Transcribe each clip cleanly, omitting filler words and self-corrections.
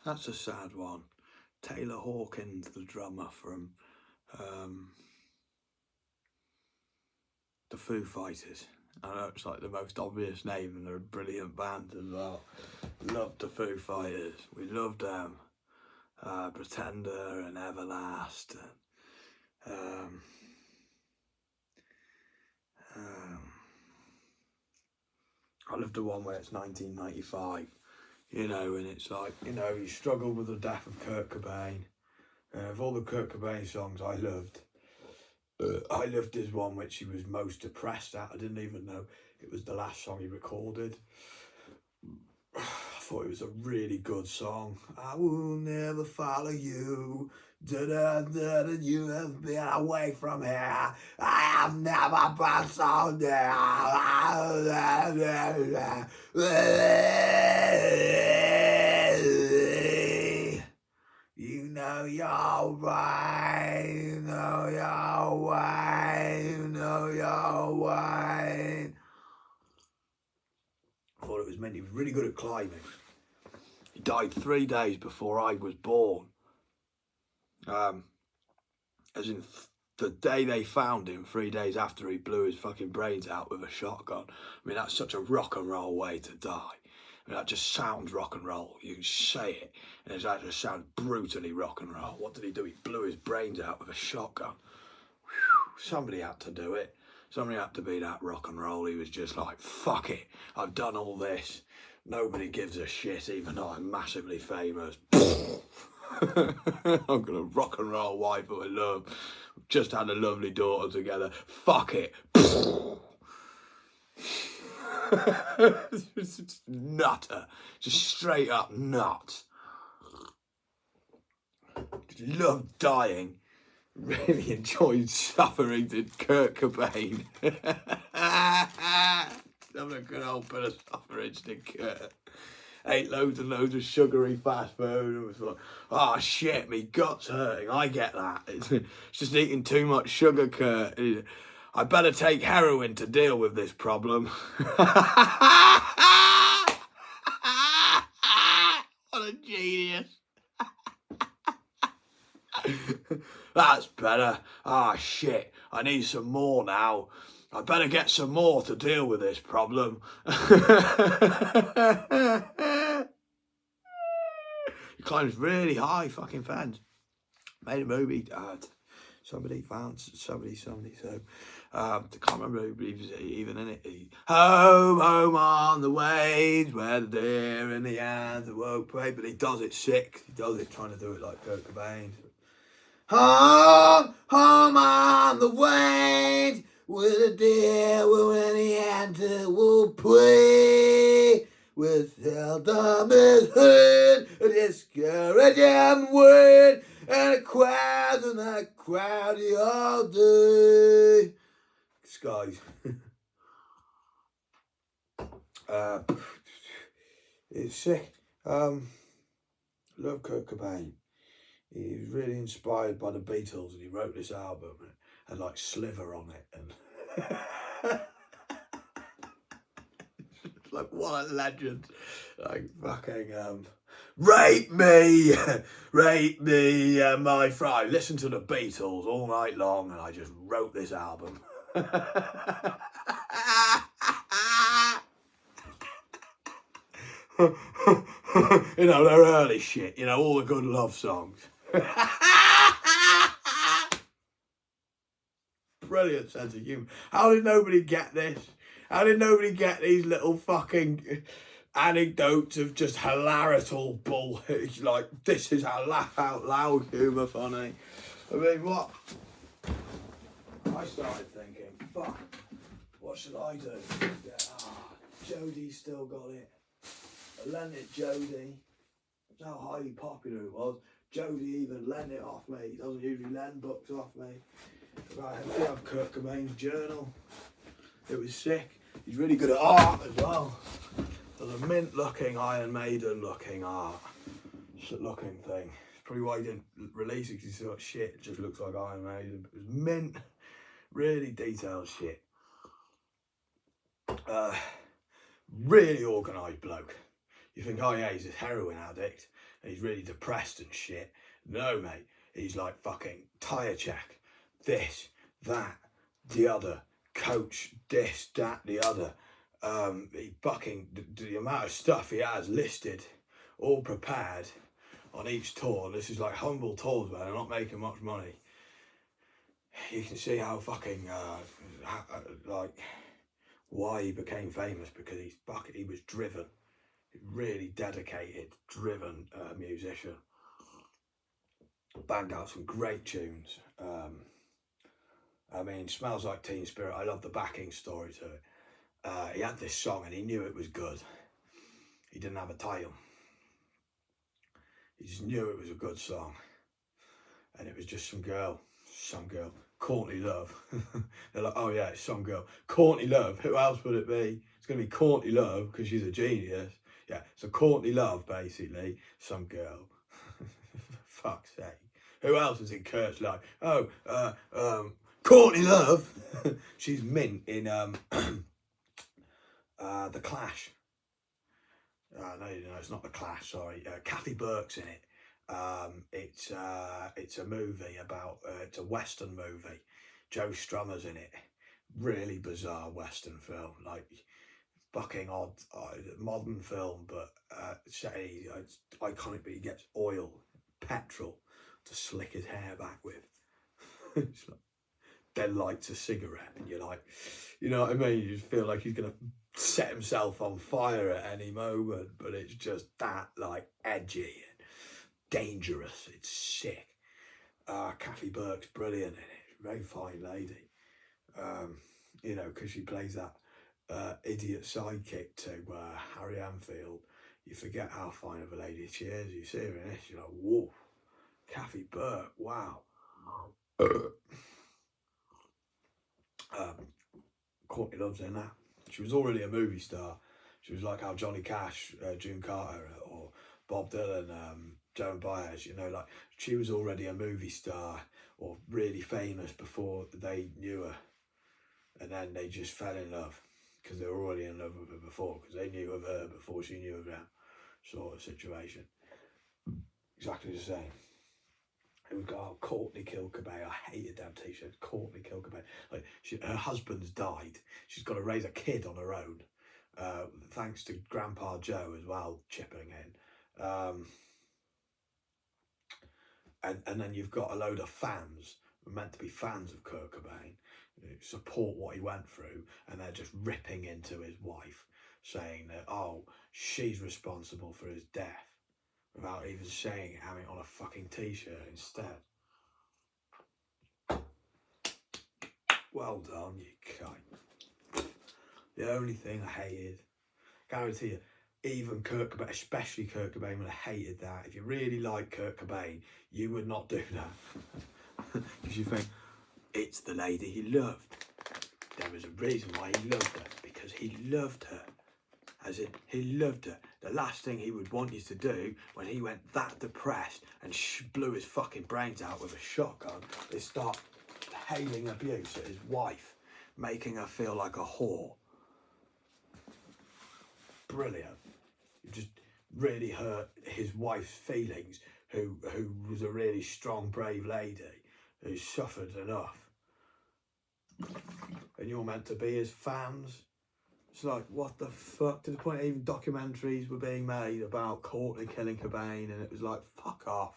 That's a sad one. Taylor Hawkinz, the drummer from the Foo Fighters. I know it's like the most obvious name, and they're a brilliant band as well. Loved the Foo Fighters. We loved them. Pretender and Everlast. And, I love the one where it's 1995, you know, and it's like, you know, he struggled with the death of Kurt Cobain. Of all the Kurt Cobain songs I loved his one which he was most depressed at. I didn't even know it was the last song he recorded. I thought it was a really good song. I will never follow you. You have been away from here. I have never been so near. You know your way. You know your way. You know your way. I thought it was meant. He was really good at climbing. He died 3 days before I was born. As in the day they found him, 3 days after he blew his fucking brains out with a shotgun. I mean, that's such a rock and roll way to die. I mean, that just sounds rock and roll. You can say it, and that just sounds brutally rock and roll. What did he do? He blew his brains out with a shotgun. Whew, somebody had to do it. Somebody had to be that rock and roll. He was just like, fuck it, I've done all this. Nobody gives a shit, even though I'm massively famous. I'm gonna rock and roll wife who I love. We've just had a lovely daughter together. Fuck it. Just nutter. Just straight up nuts. Just love dying. Really enjoyed suffering, did Kurt Cobain. Having a good old bit of suffrage, did Kurt. Ate loads and loads of sugary fast food and was like, oh shit, me gut's hurting. I get that. It's just eating too much sugar, Kurt. I better take heroin to deal with this problem. What a genius. That's better. Ah, shit. I need some more now. I better get some more to deal with this problem. He climbs really high fucking fence. Made a movie. Somebody found somebody. So I can't remember who was even in it. Home on the waves where the deer in the hands awoke prey. But he does it sick. He does it trying to do it like Kurt Cobain. Home on the waves where the deer were in the hands awoke prey. With seldom is heard a discouraging word, and a crowd and a crowdy all day. Skies. It's sick. Love Kurt Cobain. He was really inspired by the Beatles, and he wrote this album and like Sliver on it, and like what a legend. Like fucking rape me, my friend. I listened to the Beatles all night long, and I just wrote this album. You know, their early shit, you know, all the good love songs. Brilliant sense of humour. How did nobody get this? How did nobody get these little fucking anecdotes of just hilarical bull? Like, this is how laugh out loud humour funny. I mean, what? I started thinking, fuck, what should I do? Jodie's still got it. I lent it Jodie. That's how highly popular it was. Jodie even lent it off me. He doesn't usually lend books off me. Right, I have Kurt Cobain's journal. It was sick. He's really good at art as well. There's a mint looking Iron Maiden looking art looking thing. It's probably why he didn't release it, because he thought shit, it just looks like Iron Maiden. But it was mint, really detailed shit. Really organised bloke. You think, oh yeah, he's a heroin addict. and he's really depressed and shit. No, mate, he's like fucking tyre check, this, that, the other, coach, this, that, the other. He fucking, the amount of stuff he has listed, all prepared on each tour. This is like humble tours where they're not making much money. You can see how fucking, like, why he became famous, because he was driven, really dedicated, driven musician. Banged out some great tunes. I mean, Smells Like Teen Spirit, I love the backing story to it. He had this song and he knew it was good. He didn't have a title. He just knew it was a good song. And it was just some girl, Courtney Love. They're like, oh yeah, it's some girl. Courtney Love, who else would it be? It's going to be Courtney Love because she's a genius. Yeah, so Courtney Love, basically, some girl. Fuck's sake. Who else is in Kurt's life? Oh, Courtney Love. She's mint in The Clash. No, it's not The Clash, sorry. Kathy Burke's in it. It's a movie about, it's a Western movie. Joe Strummer's in it. Really bizarre Western film, like fucking odd, modern film, but it's iconic, but he gets oil, petrol to slick his hair back with. It's like, then lights a cigarette and you're like, you know what I mean? You just feel like he's gonna set himself on fire at any moment, but it's just that like edgy and dangerous. It's sick. Kathy Burke's brilliant in it. Very fine lady. You know, because she plays that idiot sidekick to Harry Anfield. You forget how fine of a lady she is. You see her in this, you're like, whoa, Kathy Burke, wow. Courtney Love's in that. She was already a movie star. She was like how Johnny Cash, June Carter, or Bob Dylan, Joan Baez, you know, like she was already a movie star or really famous before they knew her. And then they just fell in love because they were already in love with her before, because they knew of her before she knew of them, sort of situation. Exactly the same. It would go, oh, Courtney killed Cobain. I hated them t-shirts. Courtney killed Cobain. Like, her husband's died. She's got to raise a kid on her own. Thanks to Grandpa Joe as well, chipping in. And then you've got a load of fans, meant to be fans of Kurt Cobain, support what he went through, and they're just ripping into his wife, saying that, oh, she's responsible for his death, without even saying it, having it on a fucking t-shirt instead. Well done, you cunt. The only thing I hated, guarantee you, even Kurt Cobain, especially Kurt Cobain, would have hated that. If you really like Kurt Cobain, you would not do that. Because you think, it's the lady he loved. There was a reason why he loved her, because he loved her. As in, he loved her. The last thing he would want you to do when he went that depressed and blew his fucking brains out with a shotgun is start hailing abuse at his wife, making her feel like a whore. Brilliant. You just really hurt his wife's feelings, who was a really strong, brave lady who suffered enough. And you're meant to be his fans. It's like, what the fuck? To the point even documentaries were being made about Courtney killing Cobain, and it was like, fuck off.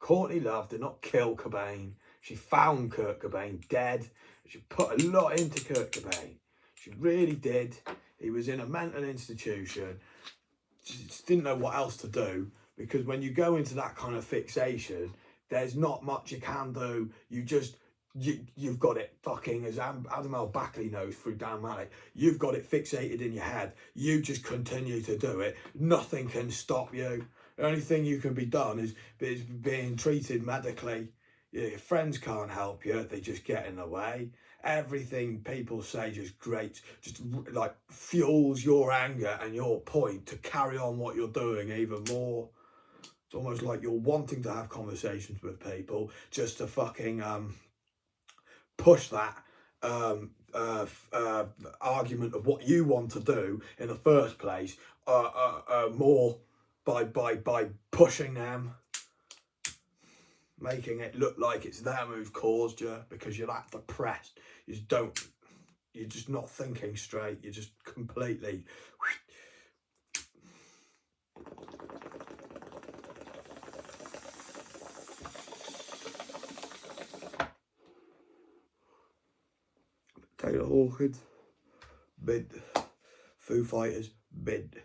Courtney Love did not kill Cobain. She found Kurt Cobain dead. She put a lot into Kurt Cobain. She really did. He was in a mental institution. She just didn't know what else to do, because when you go into that kind of fixation, there's not much you can do. You've got it fucking, as Adam L. Backley knows through Dan Malik, you've got it fixated in your head. You just continue to do it. Nothing can stop you. The only thing you can be done is being treated medically. Your friends can't help you. They just get in the way. Everything people say just like fuels your anger and your point to carry on what you're doing even more. It's almost like you're wanting to have conversations with people just to fucking push that argument of what you want to do in the first place more by pushing them, making it look like it's them who've caused you because you're that depressed. You're just not thinking straight. You're just completely. Taylor Hawkinz, bid. Foo Fighters, bid.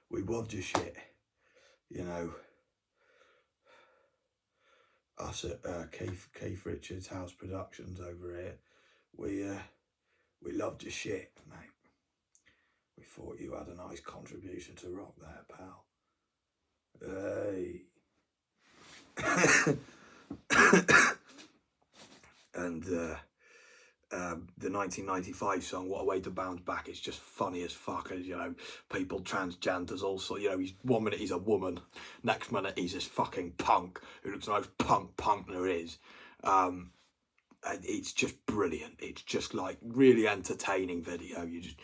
We loved your shit. You know, us at Keith Richards House Productions over here, we loved your shit, mate. We thought you had a nice contribution to rock there, pal. Hey. And the 1995 song, What a Way to Bounce Back, is just funny as fuck. As you know, people, transgenders also, you know, he's 1 minute he's a woman, next minute he's this fucking punk who looks the most punk there is. It's just brilliant. It's just like really entertaining video. You just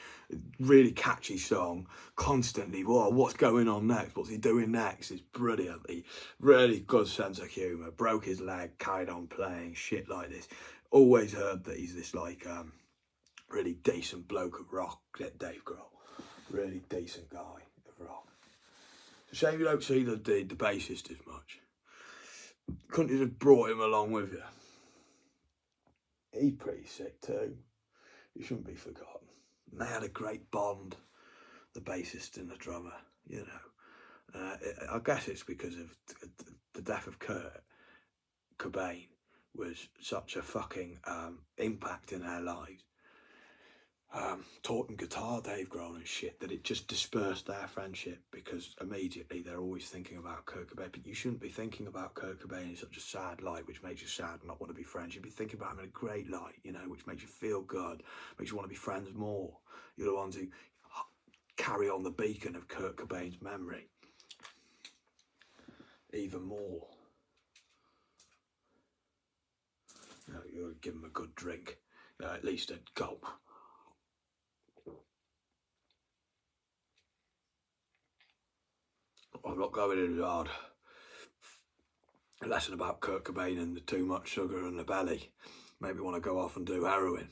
really catchy song, constantly. Whoa, what's going on next? What's he doing next? It's brilliant. He really good sense of humour. Broke his leg, carried on playing, shit like this. Always heard that he's this like really decent bloke of rock. Dave Grohl, really decent guy of rock. It's a shame you don't see the bassist as much. Couldn't you just brought him along with you? He's pretty sick too. He shouldn't be forgotten. And they had a great bond, the bassist and the drummer, you know. I guess it's because of the death of Kurt Cobain was such a fucking impact in their lives. Taught them guitar, Dave Grohl and shit, that it just dispersed their friendship because immediately they're always thinking about Kurt Cobain. But you shouldn't be thinking about Kurt Cobain in such a sad light, which makes you sad and not want to be friends. You'd be thinking about him in a great light, you know, which makes you feel good, makes you want to be friends more. You're the ones who carry on the beacon of Kurt Cobain's memory even more. You know, you give him a good drink, you know, at least a gulp. I'm not going in hard. A lesson about Kurt Cobain and the too much sugar in the belly. Maybe want to go off and do heroin.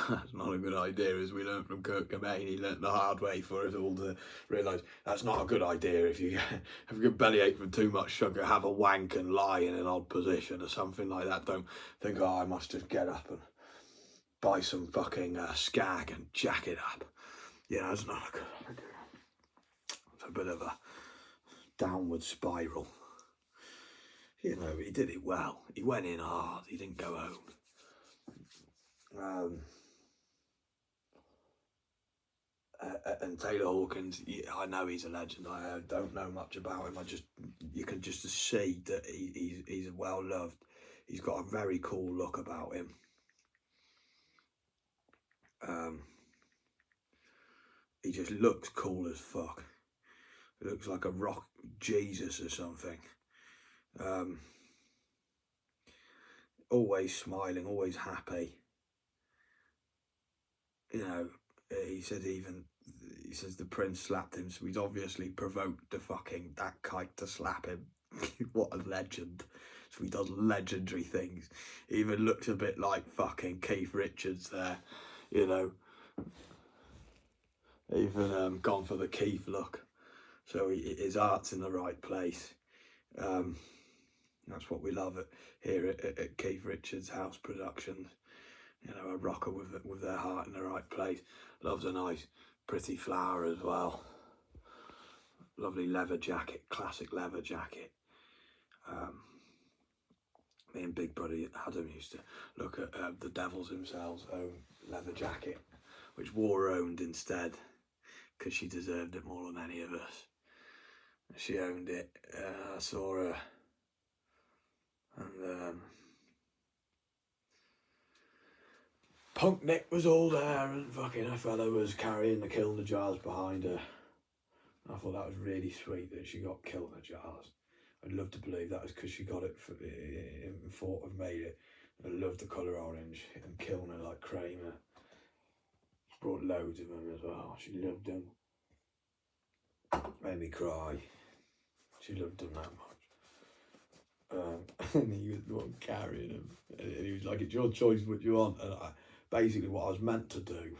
That's not a good idea, as we learned from Kurt Cobain. He learnt the hard way for us all to realise that's not a good idea. If you have a bellyache from too much sugar, have a wank and lie in an odd position or something like that. Don't think, oh, I must just get up and buy some fucking skag and jack it up. Yeah, that's not a good idea. It's a bit of a downward spiral. You know, he did it well. He went in hard. He didn't go home. And Taylor Hawkinz, I know he's a legend. I don't know much about him. You can just see that he's well loved. He's got a very cool look about him. He just looks cool as fuck. He looks like a rock Jesus or something. Always smiling, always happy. You know, he says the prince slapped him, so he's obviously provoked that kite to slap him. What a legend. So he does legendary things. He even looks a bit like fucking Keith Richards there, you know. Even gone for the Keith look. So his art's in the right place. That's what we love here at Keith Richards House Productions. You know, a rocker with their heart in the right place. Loves a nice, pretty flower as well. Lovely leather jacket, classic leather jacket. Me and Big Brother Adam used to look at the Devils themselves own leather jacket, which War owned instead, because she deserved it more than any of us. She owned it. I saw her, and Punk Nick was all there, and fucking her fella was carrying the Kill the Jars behind her. I thought that was really sweet that she got Kill the Jars. I'd love to believe that was because she got it and thought I've made it. I love the colour orange and killing her like Kramer. She brought loads of them as well. She loved them. Made me cry. She loved him that much. And he was the one carrying him. And he was like, it's your choice what you want. And basically what I was meant to do.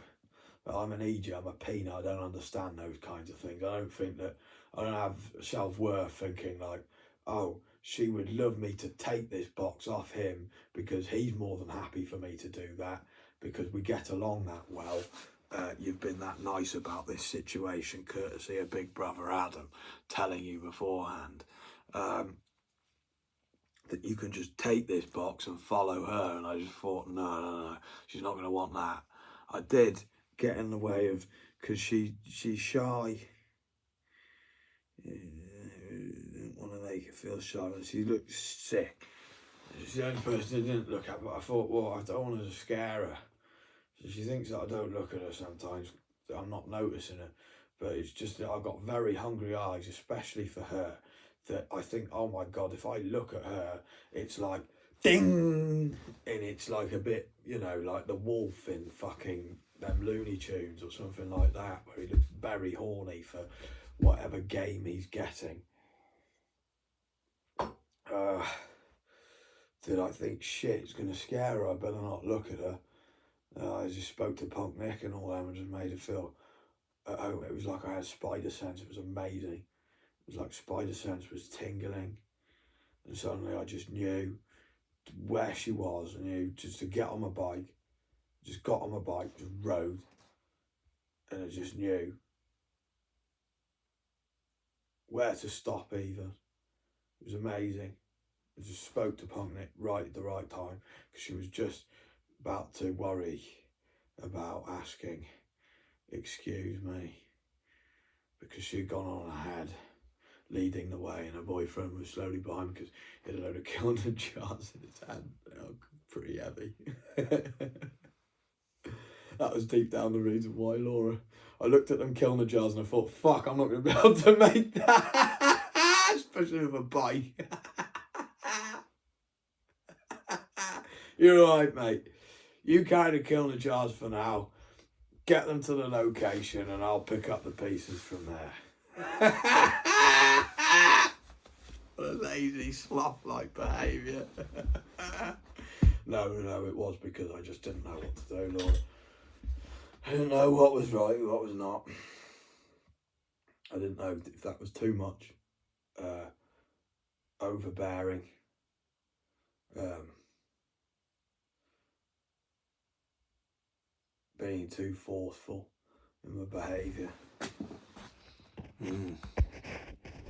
But I'm an idiot, I'm a peanut, I don't understand those kinds of things. I don't think that, I don't have self-worth thinking like, oh, she would love me to take this box off him because he's more than happy for me to do that because we get along that well. You've been that nice about this situation, courtesy of Big Brother Adam telling you beforehand that you can just take this box and follow her. And I just thought, no, she's not going to want that. I did get in the way of, because she's shy. Didn't want to make her feel shy. And she looked sick. She's the only person I didn't look at, but I thought, well, I don't want to scare her. So she thinks that I don't look at her sometimes. I'm not noticing her. But it's just that I've got very hungry eyes, especially for her, that I think, oh my God, if I look at her, it's like, ding! And it's like a bit, you know, like the wolf in fucking them Looney Tunes or something like that, where he looks very horny for whatever game he's getting. Did I think, shit, it's going to scare her, I better not look at her. I just spoke to Punk Nick and all them and just made her feel at home. It was like I had spider sense. It was amazing. It was like spider sense was tingling. And suddenly I just knew where she was. I knew just to get on my bike. Just got on my bike, just rode. And I just knew where to stop even. It was amazing. I just spoke to Punk Nick right at the right time because she was just about to worry about asking, excuse me, because she'd gone on ahead, leading the way, and her boyfriend was slowly behind because he had a load of Kilner jars in his hand. They were pretty heavy. That was deep down the reason why, Laura. I looked at them Kilner jars and I thought, fuck, I'm not going to be able to make that, especially with a bike. You're right, mate. You carry the Kilner jars for now. Get them to the location and I'll pick up the pieces from there. What a lazy sloth-like behaviour. No, it was because I just didn't know what to do, Lord. I didn't know what was right, what was not. I didn't know if that was too much. Overbearing. Being too forceful in my behaviour.